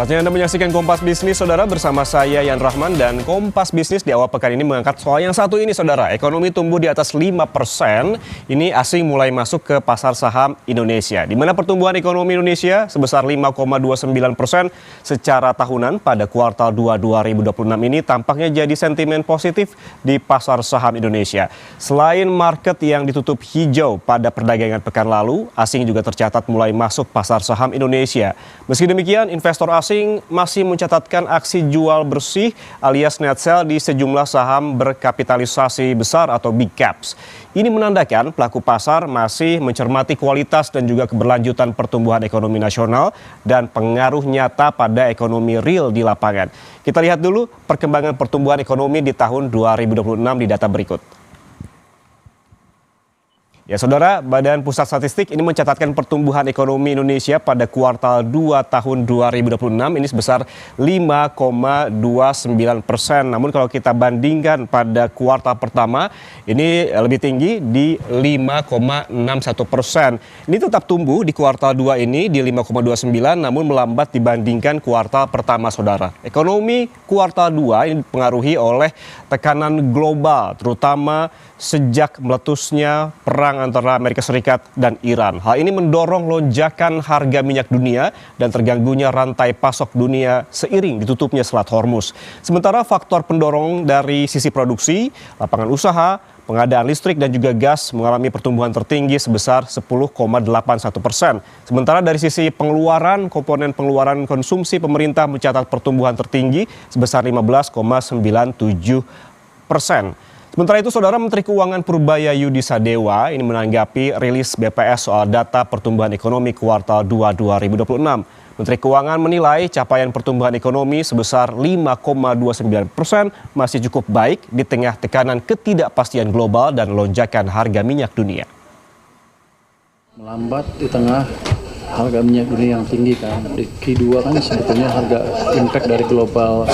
Saatnya Anda menyaksikan Kompas Bisnis, Saudara, bersama saya Yan Rahman. Dan Kompas Bisnis di awal pekan ini mengangkat soal yang satu ini, Saudara. Ekonomi tumbuh di atas 5%. Ini asing mulai masuk ke pasar saham Indonesia, di mana pertumbuhan ekonomi Indonesia sebesar 5,29% secara tahunan pada kuartal 2 2026 ini tampaknya jadi sentimen positif di pasar saham Indonesia. Selain market yang ditutup hijau pada perdagangan pekan lalu, asing juga tercatat mulai masuk pasar saham Indonesia. Meski demikian, investor asing masih mencatatkan aksi jual bersih alias net sell di sejumlah saham berkapitalisasi besar atau big caps. Ini menandakan pelaku pasar masih mencermati kualitas dan juga keberlanjutan pertumbuhan ekonomi nasional dan pengaruh nyata pada ekonomi real di lapangan. Kita lihat dulu perkembangan pertumbuhan ekonomi di tahun 2026 di data berikut. Ya, Saudara, Badan Pusat Statistik ini mencatatkan pertumbuhan ekonomi Indonesia pada kuartal 2 tahun 2026 ini sebesar 5,29%. Namun kalau kita bandingkan pada kuartal pertama, ini lebih tinggi di 5,61%. Ini tetap tumbuh di kuartal 2 ini di 5,29, namun melambat dibandingkan kuartal pertama, Saudara. Ekonomi kuartal 2 ini dipengaruhi oleh tekanan global, terutama sejak meletusnya perang antara Amerika Serikat dan Iran. Hal ini mendorong lonjakan harga minyak dunia dan terganggunya rantai pasok dunia seiring ditutupnya Selat Hormuz. Sementara faktor pendorong dari sisi produksi, lapangan usaha, pengadaan listrik dan juga gas mengalami pertumbuhan tertinggi sebesar 10,81%. Sementara dari sisi pengeluaran, komponen pengeluaran konsumsi pemerintah mencatat pertumbuhan tertinggi sebesar 15,97%. Sementara itu, Saudara, Menteri Keuangan Purbaya Yudi Sadewa ini menanggapi rilis BPS soal data pertumbuhan ekonomi kuartal 2 2026. Menteri Keuangan menilai capaian pertumbuhan ekonomi sebesar 5,29% masih cukup baik di tengah tekanan ketidakpastian global dan lonjakan harga minyak dunia. Melambat di tengah harga minyak dunia yang tinggi kan. Di Q2 kan sebetulnya harga impact dari global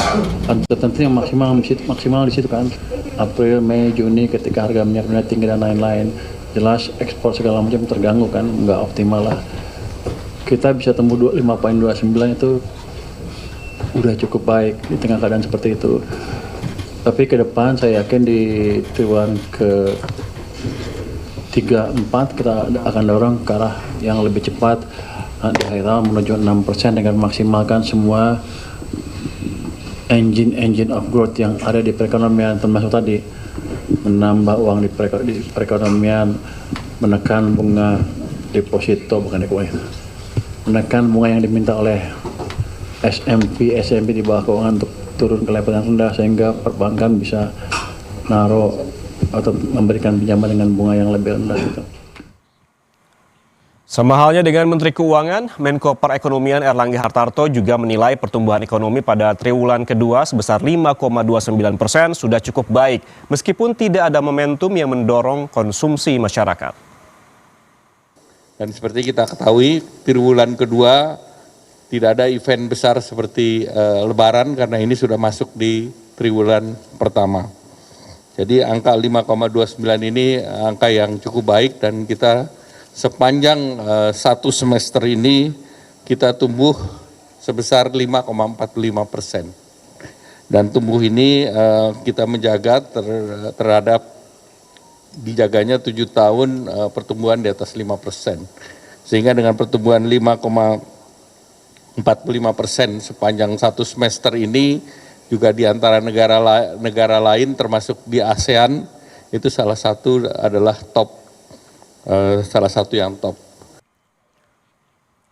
uncertainty yang maksimal di situ kan. April, Mei, Juni ketika harga minyak dunia tinggi dan lain-lain. Jelas ekspor segala macam terganggu kan, nggak optimal lah. Kita bisa tembus 5,29 itu udah cukup baik di tengah keadaan seperti itu. Tapi ke depan saya yakin di triwulan ke 3-4 kita akan dorong ke arah yang lebih cepat di akhir tahun menuju 6% dengan memaksimalkan semua engine of growth yang ada di perekonomian, termasuk tadi menambah uang di perekonomian, menekan bunga deposito, menekan bunga yang diminta oleh SMP di bawah keuangan untuk turun ke level yang rendah sehingga perbankan bisa naruh atau memberikan pinjaman dengan bunga yang lebih rendah gitu. Sama halnya dengan Menteri Keuangan, Menko Perekonomian Erlangga Hartarto juga menilai pertumbuhan ekonomi pada triwulan kedua sebesar 5,29% sudah cukup baik, meskipun tidak ada momentum yang mendorong konsumsi masyarakat. Dan seperti kita ketahui, triwulan kedua tidak ada event besar seperti Lebaran karena ini sudah masuk di triwulan pertama. Jadi angka 5,29 ini angka yang cukup baik dan kita sepanjang satu semester ini kita tumbuh sebesar 5,45%. Dan tumbuh ini kita menjaga terhadap dijaganya 7 tahun pertumbuhan di atas 5%. Sehingga dengan pertumbuhan 5,45% sepanjang satu semester ini juga di antara negara lain termasuk di ASEAN itu salah satu yang top.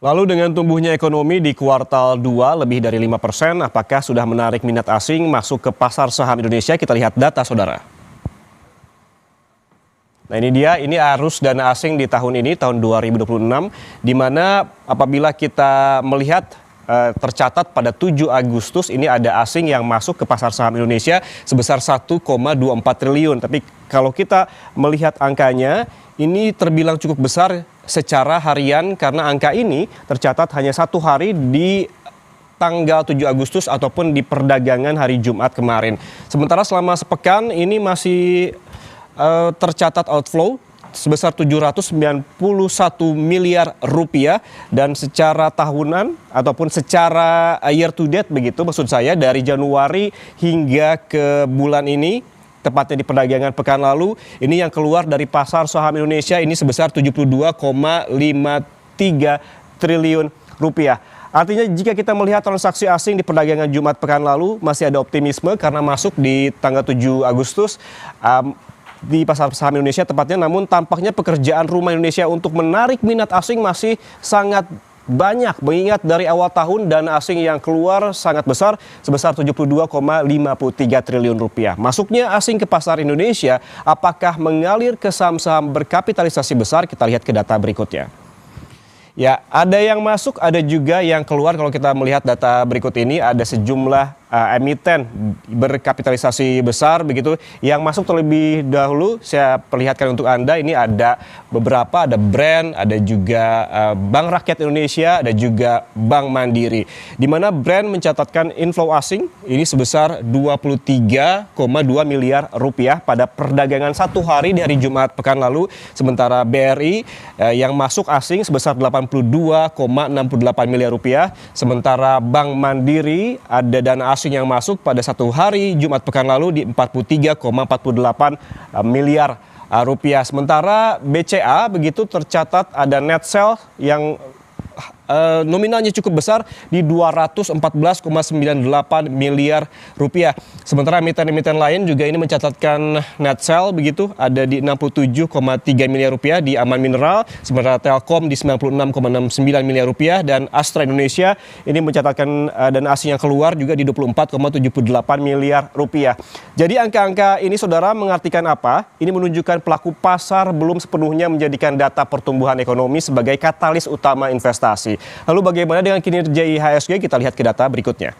Lalu dengan tumbuhnya ekonomi di kuartal 2 lebih dari 5%, apakah sudah menarik minat asing masuk ke pasar saham Indonesia? Kita lihat data, Saudara. Nah, ini dia, ini arus dana asing di tahun ini, tahun 2026, di mana apabila kita melihat tercatat pada 7 Agustus ini ada asing yang masuk ke pasar saham Indonesia sebesar 1,24 triliun. Tapi kalau kita melihat angkanya, ini terbilang cukup besar secara harian karena angka ini tercatat hanya 1 hari di tanggal 7 Agustus ataupun di perdagangan hari Jumat kemarin. Sementara selama sepekan ini masih tercatat outflow sebesar 791 miliar rupiah, dan secara tahunan ataupun secara year to date begitu maksud saya, dari Januari hingga ke bulan ini, tepatnya di perdagangan pekan lalu, ini yang keluar dari pasar saham Indonesia ini sebesar 72,53 triliun rupiah. Artinya jika kita melihat transaksi asing di perdagangan Jumat pekan lalu, masih ada optimisme karena masuk di tanggal 7 Agustus di pasar saham Indonesia tepatnya, namun tampaknya pekerjaan rumah Indonesia untuk menarik minat asing masih sangat banyak, mengingat dari awal tahun dana asing yang keluar sangat besar sebesar 72,53 triliun rupiah. Masuknya asing ke pasar Indonesia apakah mengalir ke saham-saham berkapitalisasi besar? Kita lihat ke data berikutnya. Ya, ada yang masuk, ada juga yang keluar. Kalau kita melihat data berikut ini, ada sejumlah emiten berkapitalisasi besar begitu yang masuk. Terlebih dahulu saya perlihatkan untuk Anda, ini ada beberapa, ada Brand, ada juga Bank Rakyat Indonesia, ada juga Bank Mandiri, di mana Brand mencatatkan inflow asing ini sebesar 23,2 miliar rupiah pada perdagangan satu hari di hari Jumat pekan lalu, sementara BRI yang masuk asing sebesar 82,68 miliar rupiah, sementara Bank Mandiri ada dana asing yang masuk pada satu hari Jumat pekan lalu di 43,48 miliar rupiah. Sementara BCA begitu tercatat ada net sell yang nominalnya cukup besar di 214,98 miliar rupiah. Sementara emiten-emiten lain juga ini mencatatkan net sell begitu, ada di 67,3 miliar rupiah di Aman Mineral, sementara Telkom di 96,69 miliar rupiah, dan Astra Indonesia ini mencatatkan dana asing yang keluar juga di 24,78 miliar rupiah. Jadi angka-angka ini saudara mengartikan apa? Ini menunjukkan pelaku pasar belum sepenuhnya menjadikan data pertumbuhan ekonomi sebagai katalis utama investasi. Lalu bagaimana dengan kinerja IHSG? Kita lihat ke data berikutnya.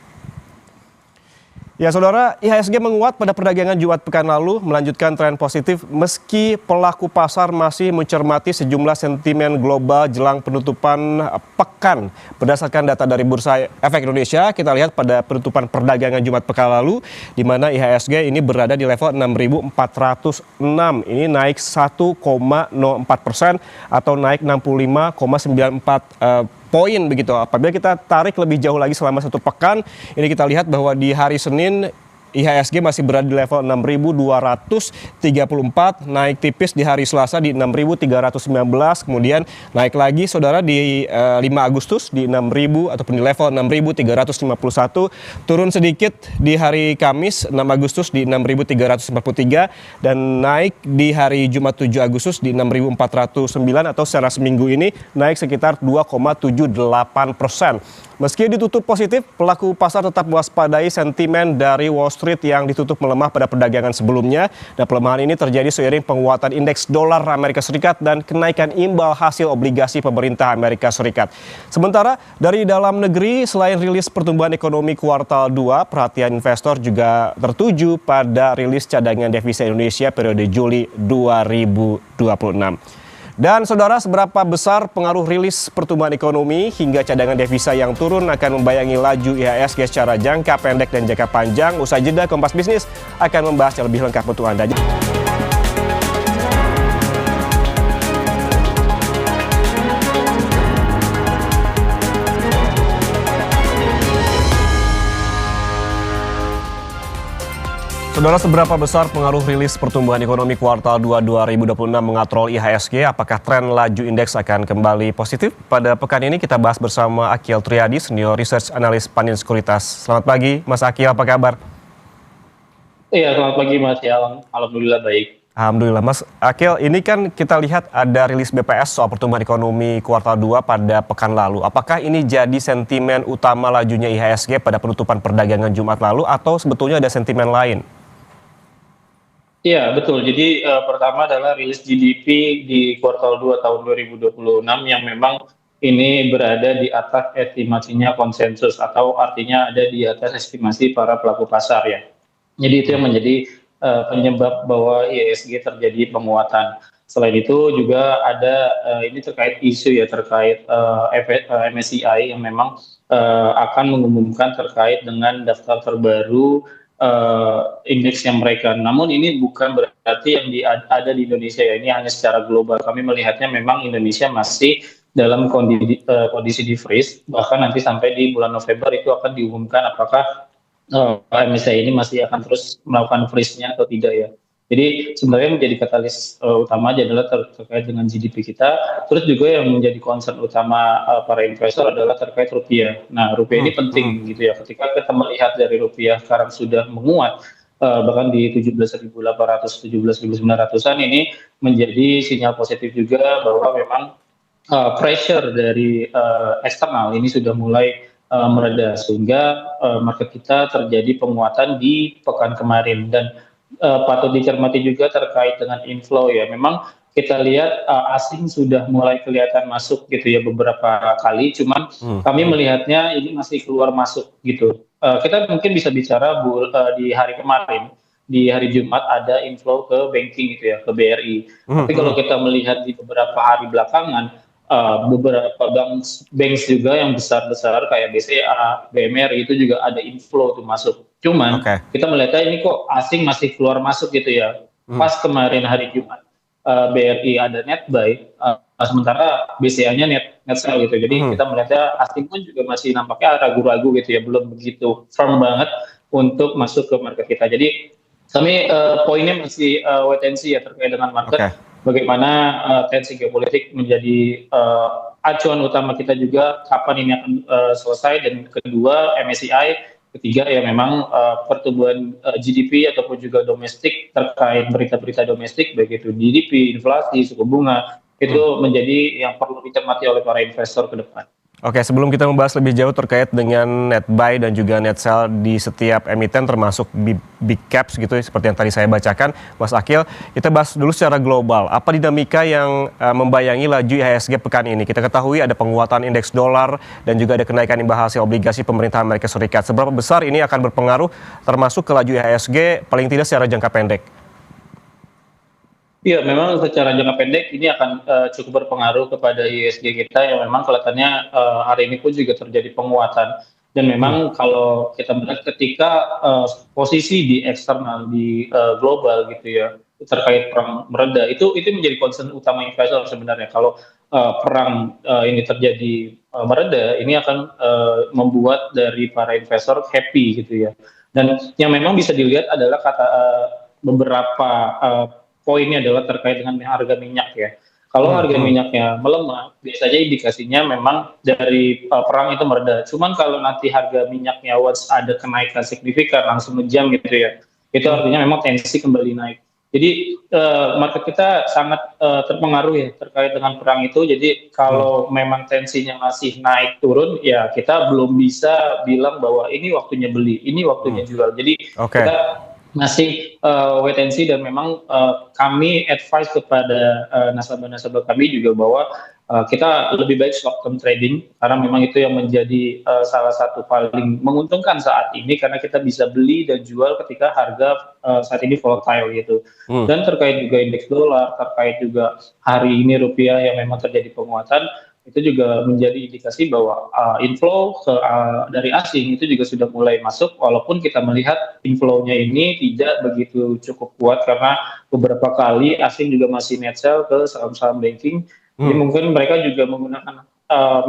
Ya saudara, IHSG menguat pada perdagangan Jumat pekan lalu, melanjutkan tren positif meski pelaku pasar masih mencermati sejumlah sentimen global jelang penutupan pekan. Berdasarkan data dari Bursa Efek Indonesia, kita lihat pada penutupan perdagangan Jumat pekan lalu, di mana IHSG ini berada di level 6.406. Ini naik 1,04% atau naik 65,94 poin begitu. Apabila kita tarik lebih jauh lagi selama satu pekan, ini kita lihat bahwa di hari Senin IHSG masih berada di level 6.234, naik tipis di hari Selasa di 6.319, kemudian naik lagi saudara di 5 Agustus di 6.000 ataupun di level 6.351, turun sedikit di hari Kamis 6 Agustus di 6.343, dan naik di hari Jumat 7 Agustus di 6.409, atau secara seminggu ini naik sekitar 2,78%. Meski ditutup positif, pelaku pasar tetap mewaspadai sentimen dari Wall Street yang ditutup melemah pada perdagangan sebelumnya, dan pelemahan ini terjadi seiring penguatan indeks dolar Amerika Serikat dan kenaikan imbal hasil obligasi pemerintah Amerika Serikat. Sementara dari dalam negeri, selain rilis pertumbuhan ekonomi kuartal 2, perhatian investor juga tertuju pada rilis cadangan devisa Indonesia periode Juli 2026. Dan saudara, seberapa besar pengaruh rilis pertumbuhan ekonomi hingga cadangan devisa yang turun akan membayangi laju IHSG secara jangka pendek dan jangka panjang? Usai jeda, Kompas Bisnis akan membahasnya lebih lengkap untuk Anda. Saudara, seberapa besar pengaruh rilis pertumbuhan ekonomi kuartal 2 2026 mengatrol IHSG? Apakah tren laju indeks akan kembali positif? Pada pekan ini kita bahas bersama Akhil Triadi, Senior Research Analyst Panin Sekuritas. Selamat pagi Mas Akhil, apa kabar? Iya, selamat pagi Mas. Ya, alhamdulillah baik. Alhamdulillah. Mas Akhil, ini kan kita lihat ada rilis BPS soal pertumbuhan ekonomi kuartal 2 pada pekan lalu. Apakah ini jadi sentimen utama lajunya IHSG pada penutupan perdagangan Jumat lalu, atau sebetulnya ada sentimen lain? Iya, betul. Jadi pertama adalah rilis GDP di kuartal 2 tahun 2026 yang memang ini berada di atas estimasinya konsensus, atau artinya ada di atas estimasi para pelaku pasar ya. Jadi itu yang menjadi penyebab bahwa IHSG terjadi penguatan. Selain itu juga ada ini terkait isu ya, terkait MSCI yang memang akan mengumumkan terkait dengan daftar terbaru indeksnya mereka. Namun ini bukan berarti yang ada di Indonesia ya, ini hanya secara global. Kami melihatnya memang Indonesia masih dalam kondisi di freeze, bahkan nanti sampai di bulan November itu akan diumumkan apakah MSCI ini masih akan terus melakukan freeze-nya atau tidak ya. Jadi sebenarnya menjadi katalis utama adalah terkait dengan GDP kita. Terus juga yang menjadi concern utama para investor adalah terkait rupiah. Nah, rupiah ini penting gitu ya. Ketika kita melihat dari rupiah sekarang sudah menguat, bahkan di 17.800, 17.900-an ini menjadi sinyal positif juga bahwa memang pressure dari eksternal ini sudah mulai mereda, sehingga market kita terjadi penguatan di pekan kemarin. Dan patut dicermati juga terkait dengan inflow ya. Memang kita lihat asing sudah mulai kelihatan masuk gitu ya beberapa kali, cuman kami melihatnya ini masih keluar masuk gitu. Kita mungkin bisa bicara di hari kemarin, di hari Jumat ada inflow ke banking gitu ya, ke BRI. Tapi kalau kita melihat di beberapa hari belakangan, beberapa bank juga yang besar-besar kayak BCA, BMRI itu juga ada inflow tuh masuk. Cuman kita melihatnya ini kok asing masih keluar masuk gitu ya. Pas kemarin hari Jumat BRI ada net buy, sementara BCA-nya net sell gitu. Jadi kita melihatnya asing pun juga masih nampaknya ragu-ragu gitu ya, belum begitu firm banget untuk masuk ke market kita. Jadi kami poinnya masih wait and see ya terkait dengan market. Bagaimana tensi geopolitik menjadi acuan utama kita juga kapan ini akan selesai. Dan kedua MSCI, ketiga ya memang pertumbuhan GDP ataupun juga domestik terkait berita-berita domestik baik itu GDP, inflasi, suku bunga itu menjadi yang perlu dicermati oleh para investor ke depan. Oke, sebelum kita membahas lebih jauh terkait dengan net buy dan juga net sell di setiap emiten termasuk big caps gitu seperti yang tadi saya bacakan, Mas Akil, kita bahas dulu secara global. Apa dinamika yang membayangi laju IHSG pekan ini? Kita ketahui ada penguatan indeks dolar dan juga ada kenaikan imbal hasil obligasi pemerintah Amerika Serikat. Seberapa besar ini akan berpengaruh termasuk ke laju IHSG paling tidak secara jangka pendek? Iya, memang secara jangka pendek ini akan cukup berpengaruh kepada IHSG kita yang memang kelihatannya hari ini pun juga terjadi penguatan. Dan memang kalau kita melihat ketika posisi di eksternal di global gitu ya terkait perang mereda itu menjadi concern utama investor sebenarnya. Kalau perang ini terjadi mereda, ini akan membuat dari para investor happy gitu ya. Dan yang memang bisa dilihat adalah beberapa poinnya adalah terkait dengan harga minyak ya. Kalau harga minyaknya melemah, biasanya indikasinya memang dari perang itu mereda. Cuman kalau nanti harga minyaknya once ada kenaikan signifikan langsung ngejam gitu ya, itu artinya memang tensi kembali naik. Jadi market kita sangat terpengaruh ya terkait dengan perang itu. Jadi kalau memang tensinya masih naik turun, ya kita belum bisa bilang bahwa ini waktunya beli, ini waktunya jual. Jadi kita masih wait and see, dan memang kami advice kepada nasabah-nasabah kami juga bahwa kita lebih baik short term trading karena memang itu yang menjadi salah satu paling menguntungkan saat ini karena kita bisa beli dan jual ketika harga saat ini volatile gitu. Dan terkait juga indeks dolar, terkait juga hari ini rupiah yang memang terjadi penguatan, itu juga menjadi indikasi bahwa inflow dari asing itu juga sudah mulai masuk, walaupun kita melihat inflow-nya ini tidak begitu cukup kuat karena beberapa kali asing juga masih net sell ke saham-saham banking. Jadi mungkin mereka juga menggunakan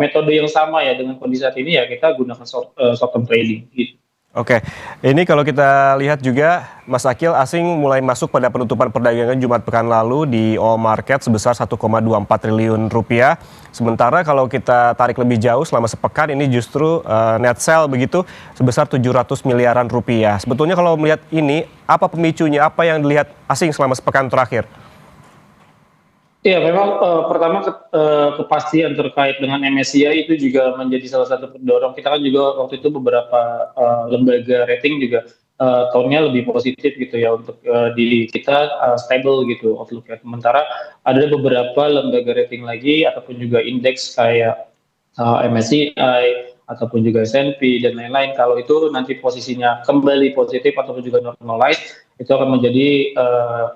metode yang sama ya dengan kondisi saat ini, ya kita gunakan short term trading gitu. Oke, ini kalau kita lihat juga Mas Akil, asing mulai masuk pada penutupan perdagangan Jumat pekan lalu di all market sebesar 1,24 triliun rupiah. Sementara kalau kita tarik lebih jauh selama sepekan ini justru net sell begitu sebesar 700 miliaran rupiah. Sebetulnya kalau melihat ini, apa pemicunya, apa yang dilihat asing selama sepekan terakhir? Iya, memang pertama kepastian terkait dengan MSCI itu juga menjadi salah satu pendorong. Kita kan juga waktu itu beberapa lembaga rating juga tone-nya lebih positif gitu ya untuk di kita stable gitu outlook-nya. Sementara ada beberapa lembaga rating lagi ataupun juga indeks kayak MSCI ataupun juga S&P dan lain-lain, kalau itu nanti posisinya kembali positif ataupun juga normalize, itu akan menjadi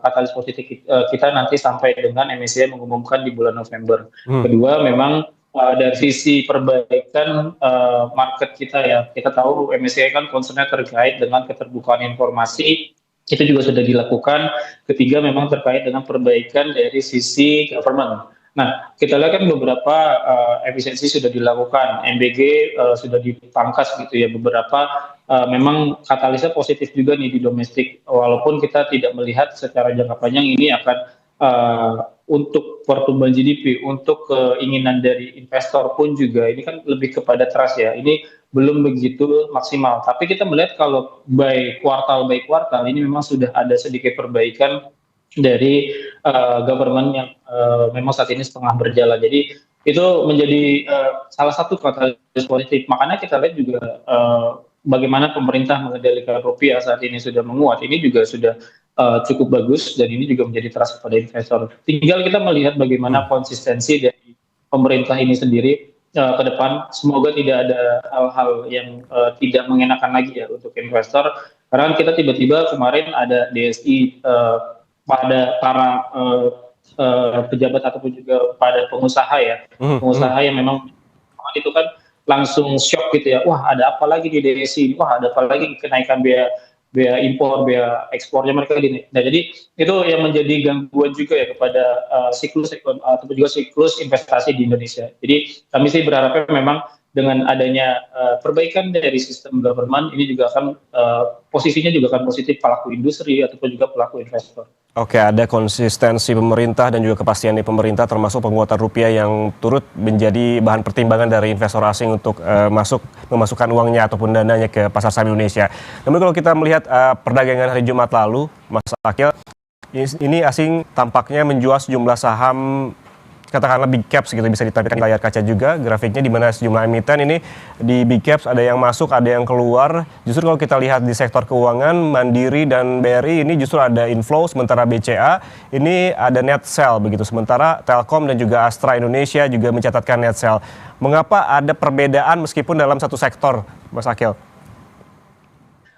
katalis positif kita nanti sampai dengan MSCI mengumumkan di bulan November. Kedua, memang dari sisi perbaikan market kita ya, kita tahu MSCI kan concernnya terkait dengan keterbukaan informasi, itu juga sudah dilakukan. Ketiga memang terkait dengan perbaikan dari sisi government. Nah, kita lihat kan beberapa efisiensi sudah dilakukan, MBG sudah dipangkas gitu ya, beberapa memang katalisnya positif juga nih di domestik, walaupun kita tidak melihat secara jangka panjang ini akan untuk pertumbuhan GDP, untuk keinginan dari investor pun juga ini kan lebih kepada trust ya. Ini belum begitu maksimal. Tapi kita melihat kalau by kuartal ini memang sudah ada sedikit perbaikan dari government yang memang saat ini setengah berjalan. Jadi itu menjadi salah satu katalis positif. Makanya kita lihat juga bagaimana pemerintah mengendalikan rupiah saat ini sudah menguat. Ini juga sudah cukup bagus dan ini juga menjadi trust kepada investor. Tinggal kita melihat bagaimana konsistensi dari pemerintah ini sendiri ke depan. Semoga tidak ada hal-hal yang tidak mengenakan lagi ya untuk investor. Karena kita tiba-tiba kemarin ada DSI pada para pejabat ataupun juga pada pengusaha ya, pengusaha yang memang itu kan langsung shock gitu ya, wah ada apa lagi di DSI, wah ada apa lagi kenaikan biaya impor, biaya ekspornya mereka gini. Nah jadi itu yang menjadi gangguan juga ya kepada siklus ataupun juga siklus investasi di Indonesia. Jadi kami sih berharapnya memang dengan adanya perbaikan dari sistem government ini juga akan posisinya juga akan positif pelaku industri ataupun juga pelaku investor. Oke, ada konsistensi pemerintah dan juga kepastian di pemerintah termasuk penguatan rupiah yang turut menjadi bahan pertimbangan dari investor asing untuk memasukkan uangnya ataupun dananya ke pasar saham Indonesia. Namun kalau kita melihat perdagangan hari Jumat lalu, Mas Akil, ini asing tampaknya menjual sejumlah saham katakanlah big caps gitu, bisa ditampilkan di layar kaca juga grafiknya, di mana sejumlah emiten ini di big caps ada yang masuk, ada yang keluar. Justru kalau kita lihat di sektor keuangan, Mandiri dan BRI ini justru ada inflow, sementara BCA ini ada net sell begitu. Sementara Telkom dan juga Astra Indonesia juga mencatatkan net sell. Mengapa ada perbedaan meskipun dalam satu sektor, Mas Akil?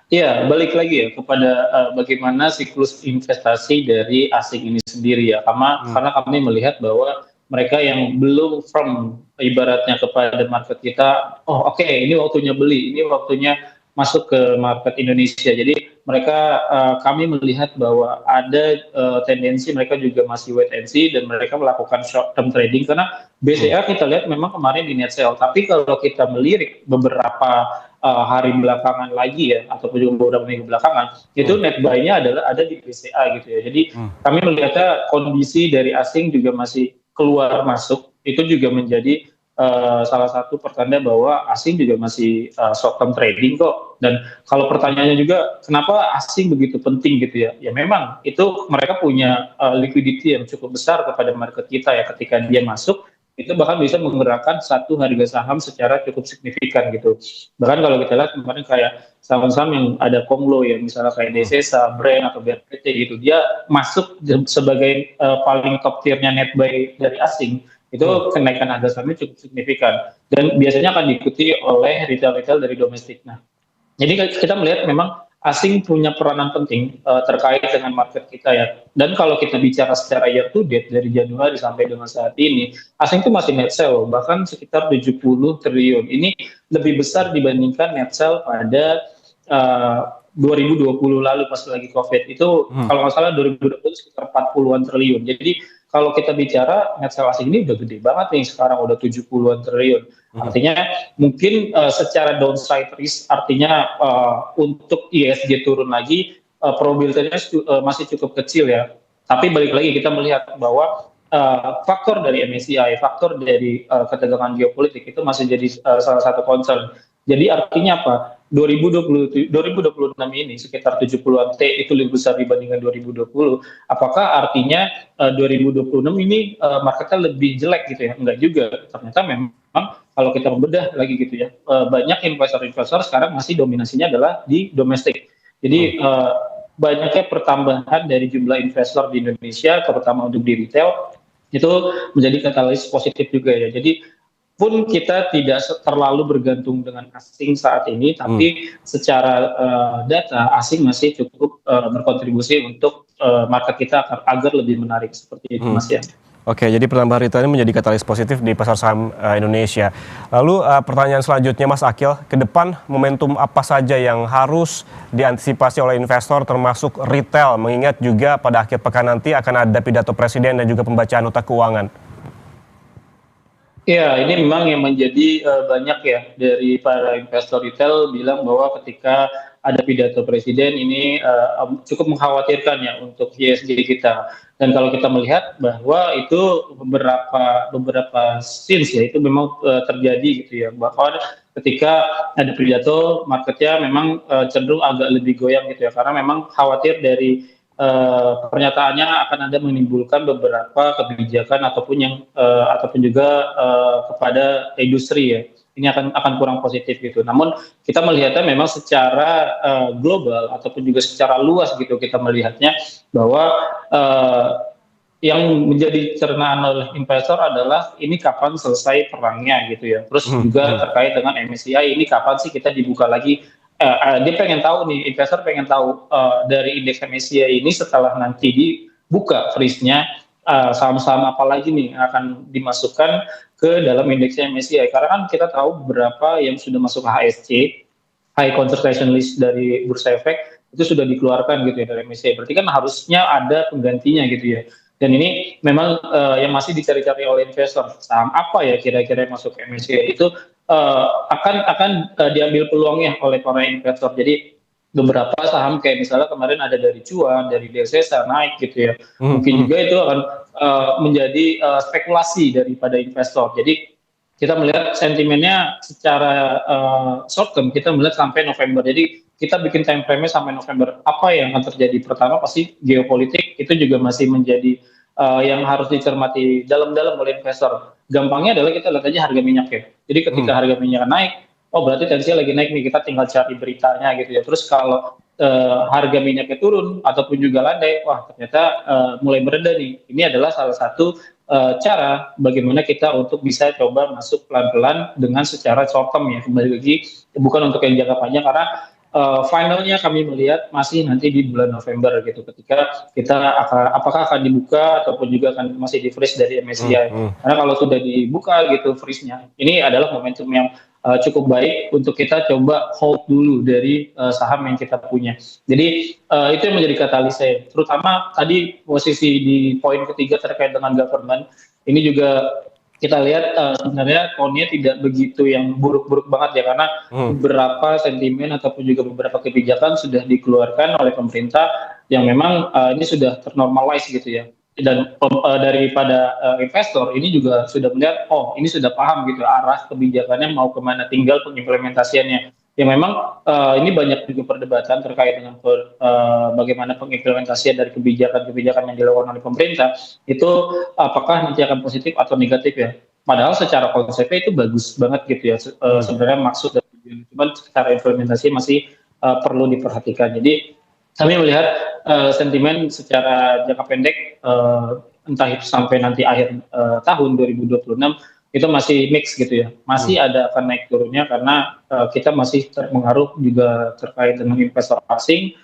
Iya, balik lagi ya kepada bagaimana siklus investasi dari asing ini sendiri ya. Karena kami melihat bahwa mereka yang belum firm ibaratnya kepada market kita, oh oke, ini waktunya beli, ini waktunya masuk ke market Indonesia. Jadi mereka kami melihat bahwa ada tendensi mereka juga masih wait and see dan mereka melakukan short term trading karena BCA kita lihat memang kemarin di net sell. Tapi kalau kita melirik beberapa hari belakangan lagi ya ataupun juga beberapa minggu belakangan itu net buy-nya adalah ada di BCA gitu ya. Jadi kami melihatnya kondisi dari asing juga masih keluar masuk itu juga menjadi salah satu pertanda bahwa asing juga masih short term trading kok. Dan kalau pertanyaannya juga kenapa asing begitu penting gitu ya, ya memang itu mereka punya liquidity yang cukup besar kepada market kita ya, ketika dia masuk itu bahkan bisa menggerakkan satu harga saham secara cukup signifikan gitu. Bahkan kalau kita lihat kemarin kayak saham-saham yang ada konglo ya, misalnya kayak DCSA, Brand atau BRPT gitu, dia masuk sebagai paling top tiernya net buy dari asing, itu kenaikan harga sahamnya cukup signifikan dan biasanya akan diikuti oleh retail-retail dari domestik. Nah, jadi kita melihat memang asing punya peranan penting terkait dengan market kita ya. Dan kalau kita bicara secara year to date dari Januari sampai dengan saat ini, asing itu masih net sell bahkan sekitar 70 triliun. Ini lebih besar dibandingkan net sell pada 2020 lalu pas lagi COVID. Itu kalau nggak salah 2020 sekitar 40-an triliun. Jadi kalau kita bicara net sell asing ini udah gede banget nih, sekarang udah 70-an triliun. Artinya mungkin secara downside risk, artinya untuk ISG turun lagi, probabilitasnya masih cukup kecil ya. Tapi balik lagi kita melihat bahwa faktor dari MSCI, faktor dari ketegangan geopolitik itu masih jadi salah satu concern. Jadi artinya apa? 2026 ini sekitar 70-an T itu lebih besar dibandingkan 2020. Apakah artinya 2026 ini marketnya lebih jelek gitu ya? Enggak juga. Ternyata memang kalau kita membedah lagi gitu ya, banyak investor-investor sekarang masih dominasinya adalah di domestik. Jadi banyaknya pertambahan dari jumlah investor di Indonesia, terutama untuk di retail, itu menjadi katalis positif juga ya. Jadi pun kita tidak terlalu bergantung dengan asing saat ini, tapi secara data asing masih cukup berkontribusi untuk market kita agar lebih menarik seperti itu, Mas ya. Oke, jadi penambahan retail ini menjadi katalis positif di pasar saham Indonesia. Lalu pertanyaan selanjutnya Mas Akil, ke depan momentum apa saja yang harus diantisipasi oleh investor termasuk retail, mengingat juga pada akhir pekan nanti akan ada pidato presiden dan juga pembacaan nota keuangan? Ya, ini memang yang menjadi banyak ya dari para investor retail bilang bahwa ketika ada pidato presiden ini cukup mengkhawatirkan ya untuk ISG kita. Dan kalau kita melihat bahwa itu beberapa scenes ya itu memang terjadi gitu ya. Bahwa ketika ada pidato marketnya memang cenderung agak lebih goyang gitu ya karena memang khawatir dari pernyataannya akan ada menimbulkan beberapa kebijakan ataupun juga kepada industri ya ini akan kurang positif gitu. Namun kita melihatnya memang secara global ataupun juga secara luas gitu kita melihatnya bahwa yang menjadi cernaan oleh investor adalah ini kapan selesai perangnya gitu ya. Terus juga terkait dengan MSCI ini kapan sih kita dibuka lagi. Dia pengen tahu nih, investor pengen tahu dari indeks MSCI ini setelah nanti dibuka freeze-nya saham-saham apa lagi nih akan dimasukkan ke dalam indeks MSCI. Karena kan kita tahu beberapa yang sudah masuk HSC, High Concentration List dari Bursa Efek, itu sudah dikeluarkan gitu ya dari MSCI. Berarti kan harusnya ada penggantinya gitu ya. Dan ini memang yang masih dicari-cari oleh investor. Saham apa ya kira-kira yang masuk ke MSCI itu akan diambil peluangnya oleh para investor. Jadi beberapa saham kayak misalnya kemarin ada dari Cuan, dari Delsesa naik gitu ya. Mungkin juga itu akan menjadi spekulasi daripada investor. Jadi kita melihat sentimennya secara short term kita melihat sampai November. Jadi kita bikin time frame-nya sampai November. Apa yang akan terjadi? Pertama pasti geopolitik itu juga masih menjadi yang harus dicermati dalam-dalam oleh investor. Gampangnya adalah kita lihat aja harga minyak ya. Jadi ketika harga minyak naik, oh berarti tensinya lagi naik nih, kita tinggal cari beritanya gitu ya. Terus kalau harga minyaknya turun ataupun juga landai, wah ternyata mulai meredah nih. Ini adalah salah satu cara bagaimana kita untuk bisa coba masuk pelan-pelan dengan secara short term ya. Kembali lagi bukan untuk yang jangka panjang karena finalnya kami melihat masih nanti di bulan November gitu ketika kita apakah akan dibuka ataupun juga akan masih di freeze dari MSCI. Karena kalau sudah dibuka gitu freeze-nya, ini adalah momentum yang cukup baik untuk kita coba hold dulu dari saham yang kita punya. Jadi itu yang menjadi katalisnya. Terutama tadi posisi di poin ketiga terkait dengan government, ini juga kita lihat sebenarnya tone-nya tidak begitu yang buruk-buruk banget ya karena beberapa sentimen ataupun juga beberapa kebijakan sudah dikeluarkan oleh pemerintah yang memang ini sudah ternormalize gitu ya. Dan daripada investor ini juga sudah melihat oh ini sudah paham gitu arah kebijakannya mau kemana, tinggal pengimplementasiannya. Ya memang ini banyak juga perdebatan terkait dengan bagaimana pengimplementasian dari kebijakan-kebijakan yang dilakukan oleh pemerintah itu apakah nanti akan positif atau negatif ya. Padahal secara konsepnya itu bagus banget gitu ya sebenarnya maksud dan tujuan. Cuman secara implementasi masih perlu diperhatikan. Jadi kami melihat sentimen secara jangka pendek entah itu sampai nanti akhir tahun 2026 itu masih mix gitu ya, masih ada akan naik turunnya karena kita masih terpengaruh juga terkait dengan investor asing,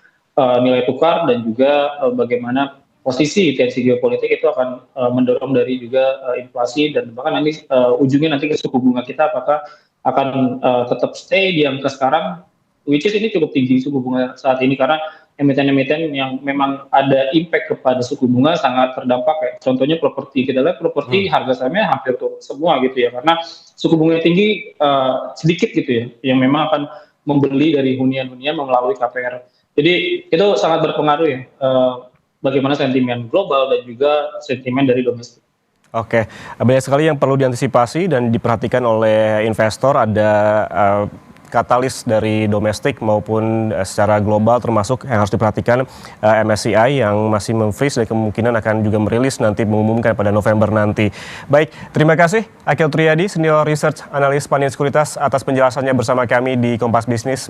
nilai tukar dan juga bagaimana posisi tensi geopolitik itu akan mendorong dari juga inflasi dan bahkan nanti ujungnya nanti ke suku bunga kita apakah akan tetap stay di angka sekarang, which is ini cukup tinggi suku bunga saat ini karena emiten-emiten yang memang ada impact kepada suku bunga sangat terdampak kayak contohnya properti. Kita lihat properti harga sahamnya hampir turun semua gitu ya karena suku bunga tinggi sedikit gitu ya yang memang akan membeli dari hunian-hunian melalui KPR. Jadi itu sangat berpengaruh ya bagaimana sentimen global dan juga sentimen dari domestik. Oke, banyak sekali yang perlu diantisipasi dan diperhatikan oleh investor. Ada katalis dari domestik maupun secara global termasuk yang harus diperhatikan MSCI yang masih memfreeze dan kemungkinan akan juga merilis nanti mengumumkan pada November nanti. Baik, terima kasih Akil Triyadi, Senior Research Analyst Pandin Sekuritas atas penjelasannya bersama kami di Kompas Bisnis.